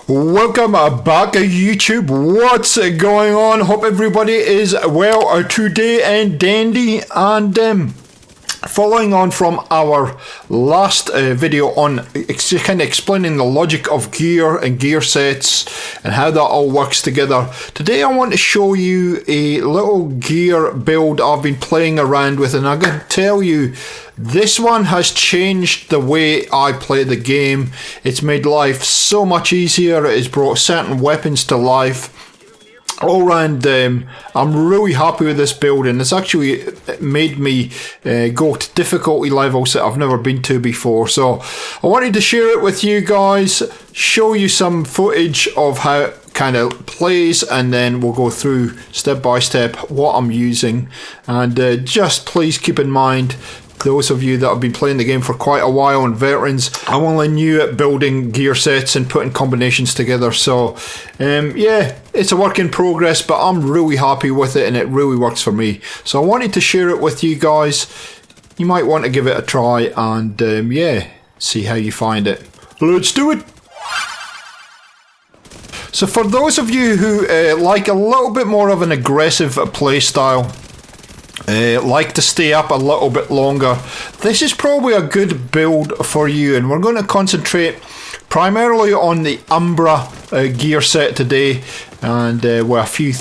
Welcome back YouTube. What's going on? Hope everybody is well today and dandy. And following on from our last video on kind of explaining the logic of gear and gear sets and how that all works together, today I want to show you a little gear build I've been playing around with, and I'm going to tell you this one has changed the way I play the game. It's made life so much easier. It has brought certain weapons to life. All round, I'm really happy with this build, and it's actually made me go to difficulty levels that I've never been to before. So I wanted to share it with you guys, show you some footage of how it kind of plays, and then we'll go through step by step what I'm using. And just please keep in mind, those of you that have been playing the game for quite a while and veterans, I'm only new at building gear sets and putting combinations together. So yeah, it's a work in progress, but I'm really happy with it and it really works for me. So I wanted to share it with you guys. You might want to give it a try and yeah, see how you find it. Let's do it. So for those of you who like a little bit more of an aggressive play style, like to stay up a little bit longer, this is probably a good build for you, and we're going to concentrate primarily on the Umbra gear set today, and with a few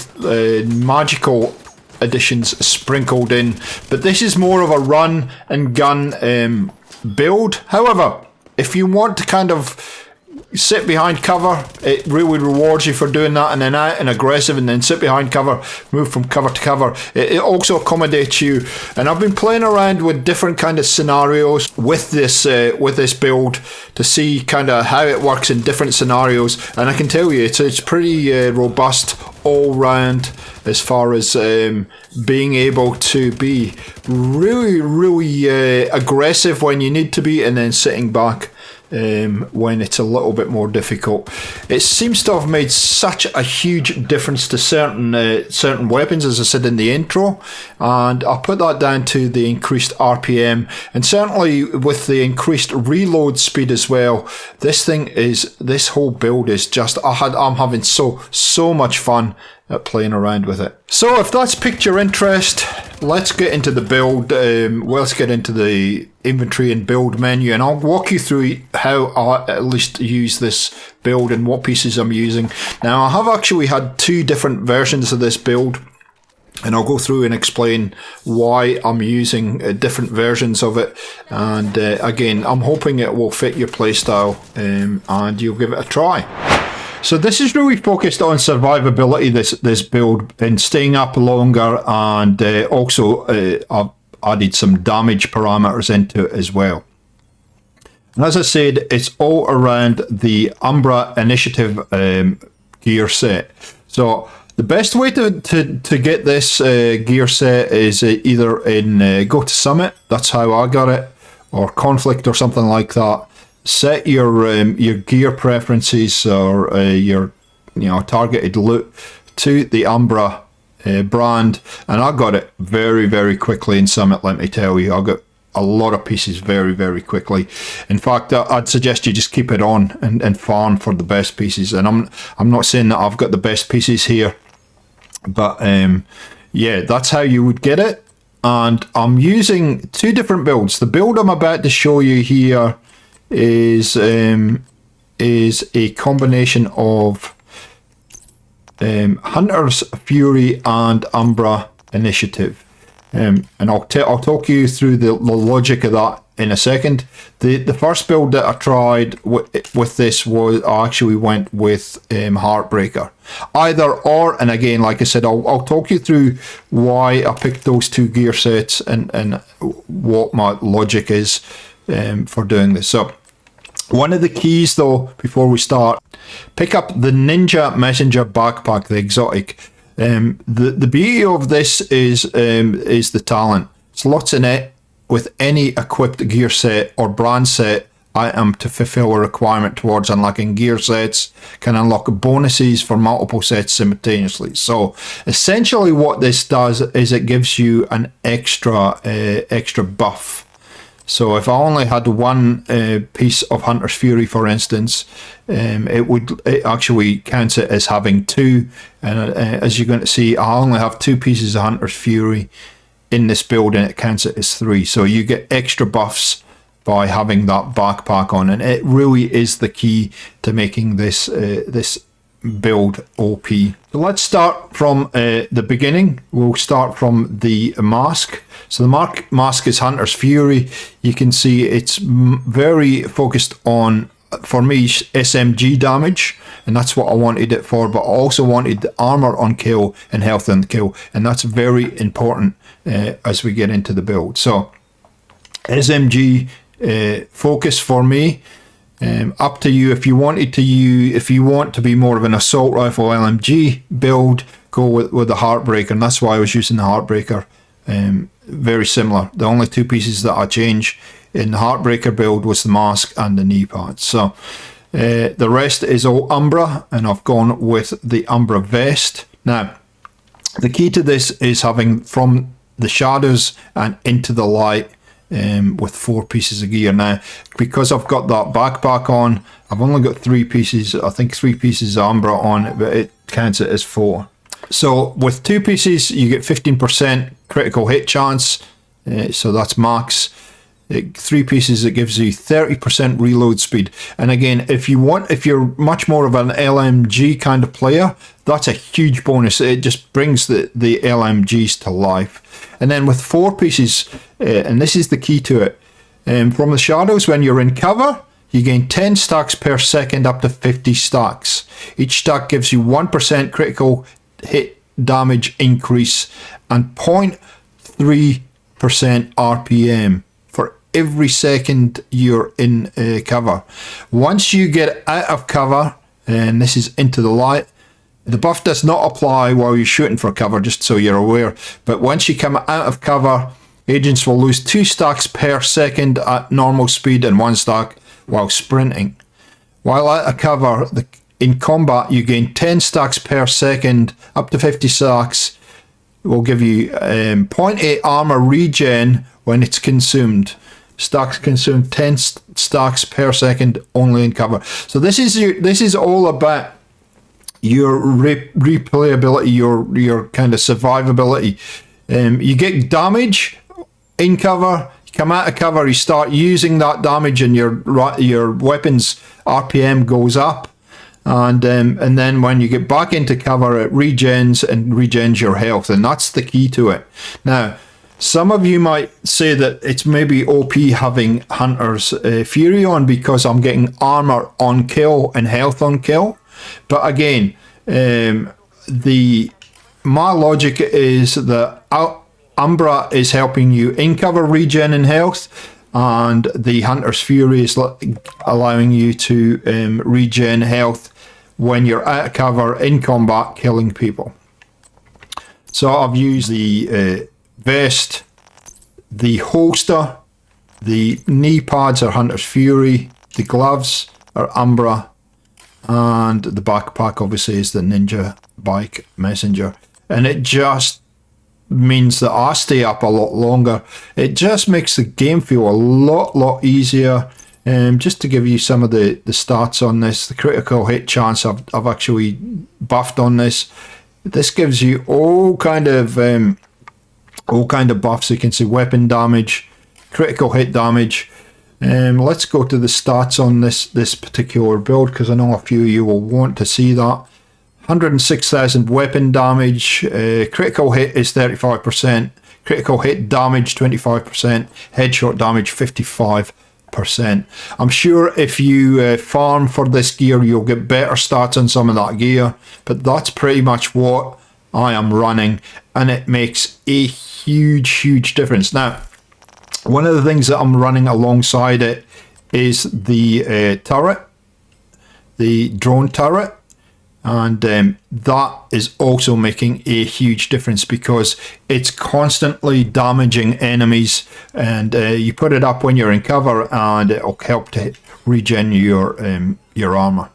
magical additions sprinkled in, but this is more of a run and gun build. However, if you want to kind of sit behind cover, it really rewards you for doing that, and then out and aggressive, and then sit behind cover, move from cover to cover. It also accommodates you, and I've been playing around with different kind of scenarios with this build to see kind of how it works in different scenarios, and I can tell you it's pretty robust all round as far as being able to be really aggressive when you need to be, and then sitting back when it's a little bit more difficult. It seems to have made such a huge difference to certain weapons, as I said in the intro, and I'll put that down to the increased RPM, and certainly with the increased reload speed as well. This whole build is just, I'm having so much fun at playing around with it. So if that's piqued your interest, let's get into the build. Let's get into the inventory and build menu, and I'll walk you through how I at least use this build and what pieces I'm using. Now, I have actually had two different versions of this build, and I'll go through and explain why I'm using different versions of it. And again, I'm hoping it will fit your playstyle, and you'll give it a try. So this is really focused on survivability, this build, and staying up longer, and also I've added some damage parameters into it as well. And as I said, it's all around the Umbra Initiative gear set. So the best way to get this gear set is either in Go to Summit, that's how I got it, or Conflict or something like that. Set your gear preferences or your targeted loot to the Umbra brand, and I got it very quickly in Summit. Let me tell you, I got a lot of pieces very quickly. In fact, I'd suggest you just keep it on and farm for the best pieces. And I'm not saying that I've got the best pieces here, but yeah, that's how you would get it. And I'm using two different builds. The build I'm about to show you here is a combination of Hunter's Fury and Umbra Initiative, and I'll talk you through the logic of that in a second. The first build that I tried with this was I actually went with Heartbreaker, either or, and again, like I said, I'll talk you through why I picked those two gear sets and what my logic is for doing this. So one of the keys, though, before we start, pick up the Ninja Messenger backpack, the exotic. The beauty of this is the talent. Slots in it with any equipped gear set or brand set item to fulfill a requirement towards unlocking gear sets, can unlock bonuses for multiple sets simultaneously. So essentially what this does is it gives you an extra buff So if I only had one piece of Hunter's Fury, for instance, it actually counts it as having two. And as you're going to see, I only have 2 pieces of Hunter's Fury in this build, and it counts it as 3. So you get extra buffs by having that backpack on, and it really is the key to making this build OP. So let's start from the beginning. We'll start from the mask. So the mask is Hunter's Fury. You can see it's very focused on, for me, SMG damage, and that's what I wanted it for, but I also wanted the armor on kill and health on kill, and that's very important as we get into the build. So SMG focus for me. Up to you if you wanted to use, if you want to be more of an assault rifle LMG build, go with the Heartbreaker, and that's why I was using the Heartbreaker. Very similar. The only 2 pieces that I changed in the Heartbreaker build was the mask and the knee pads. So the rest is all Umbra, and I've gone with the Umbra vest. Now the key to this is having from the shadows and into the light, with 4 pieces of gear. Now, because I've got that backpack on, I've only got 3 pieces, I think 3 pieces of Umbra on it, but it counts it as 4. So with 2 pieces, you get 15% critical hit chance, so that's max. 3 pieces, it gives you 30% reload speed. And again, if you're much more of an LMG kind of player, that's a huge bonus. It just brings the LMGs to life. And then with 4 pieces, and this is the key to it, from the shadows, when you're in cover, you gain 10 stacks per second up to 50 stacks. Each stack gives you 1% critical hit damage increase and 0.3% RPM for every second you're in cover. Once you get out of cover, and this is into the light, the buff does not apply while you're shooting for cover, just so you're aware. But once you come out of cover, agents will lose 2 stacks per second at normal speed and 1 stack while sprinting. While out of cover, in combat, you gain 10 stacks per second, up to 50 stacks. It will give you 0.8 armor regen when it's consumed. Stacks consumed 10 stacks per second only in cover. So this is all about your replayability, your kind of survivability. You get damage in cover, you come out of cover, you start using that damage, and your weapon's RPM goes up. And then when you get back into cover, it regens your health, and that's the key to it. Now, some of you might say that it's maybe OP having Hunter's Fury on because I'm getting armor on kill and health on kill. But again, my logic is that Umbra is helping you in cover regen and health, and the Hunter's Fury is allowing you to regen health when you're out of cover in combat killing people. So I've used the vest, the holster, the knee pads are Hunter's Fury, the gloves are Umbra, and the backpack obviously is the Ninja Bike Messenger. And it just means that I stay up a lot longer. It just makes the game feel a lot easier. Just to give you some of the stats on this, the critical hit chance I've actually buffed on this. This gives you all kind of buffs. You can see weapon damage, critical hit damage. Let's go to the stats on this particular build, because I know a few of you will want to see that. 106,000 weapon damage, critical hit is 35%, critical hit damage 25%, headshot damage 55%. I'm sure if you farm for this gear, you'll get better stats on some of that gear, but that's pretty much what I am running, and it makes a huge difference. Now, one of the things that I'm running alongside it is the turret, the drone turret, and that is also making a huge difference because it's constantly damaging enemies, and you put it up when you're in cover and it'll help to regen your armor.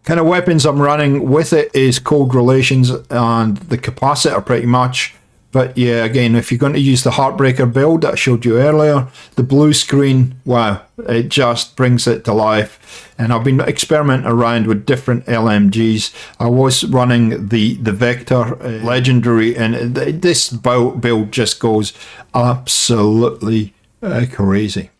Kind of weapons I'm running with it is Cold Relations and the Capacitor pretty much, But yeah, again, if you're going to use the Heartbreaker build that I showed you earlier, the blue screen, wow, it just brings it to life. And I've been experimenting around with different LMGs. I was running the Vector Legendary, and this build just goes absolutely crazy.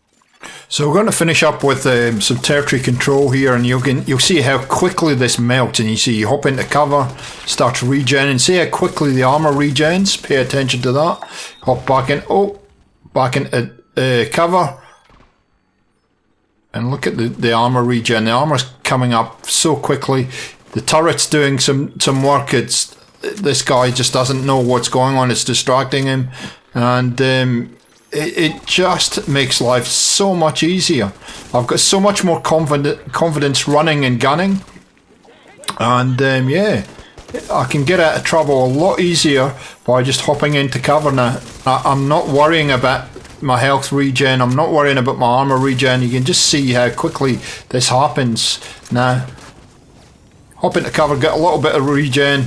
So we're going to finish up with some territory control here, and you'll see how quickly this melts. And you hop into cover, starts regenerating. See how quickly the armor regens. Pay attention to that. Hop back in. Oh, back into cover, and look at the armor regen. The armor's coming up so quickly. The turret's doing some work. This guy just doesn't know what's going on. It's distracting him, and it just makes life so much easier. I've got so much more confidence running and gunning, and yeah, I can get out of trouble a lot easier by just hopping into cover now. I'm not worrying about my health regen. I'm not worrying about my armor regen. You can just see how quickly this happens now. Hop into cover, get a little bit of regen,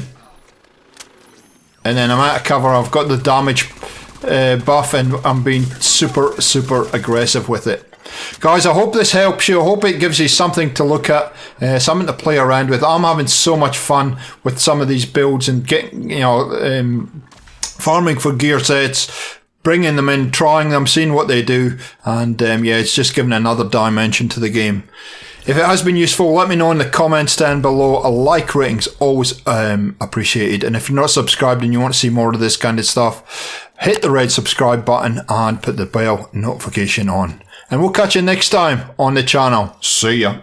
and then I'm out of cover. I've got the damage buff, and I'm being super aggressive with it. Guys, I hope this helps you. I hope it gives you something to look at, something to play around with. I'm having so much fun with some of these builds and getting, farming for gear sets, bringing them in, trying them, seeing what they do, and yeah, it's just giving another dimension to the game. If it has been useful, let me know in the comments down below. A like rating's always appreciated. And if you're not subscribed and you want to see more of this kind of stuff, hit the red subscribe button and put the bell notification on. And we'll catch you next time on the channel. See ya.